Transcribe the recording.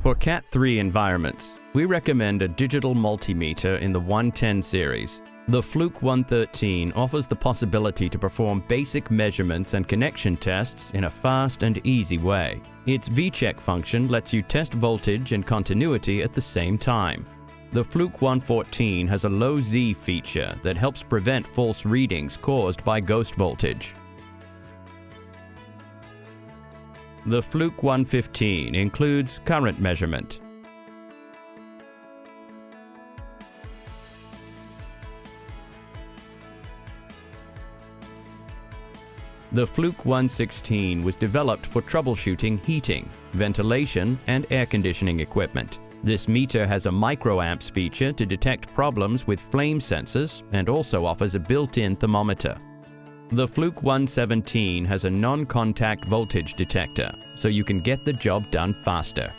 For CAT III environments, we recommend a digital multimeter in the 110 series. The Fluke 113 offers the possibility to perform basic measurements and connection tests in a fast and easy way. Its V-check function lets you test voltage and continuity at the same time. The Fluke 114 has a low Z feature that helps prevent false readings caused by ghost voltage. The Fluke 115 includes current measurement. The Fluke 116 was developed for troubleshooting heating, ventilation, and air conditioning equipment. This meter has a microamps feature to detect problems with flame sensors and also offers a built-in thermometer. The Fluke 117 has a non-contact voltage detector, so you can get the job done faster.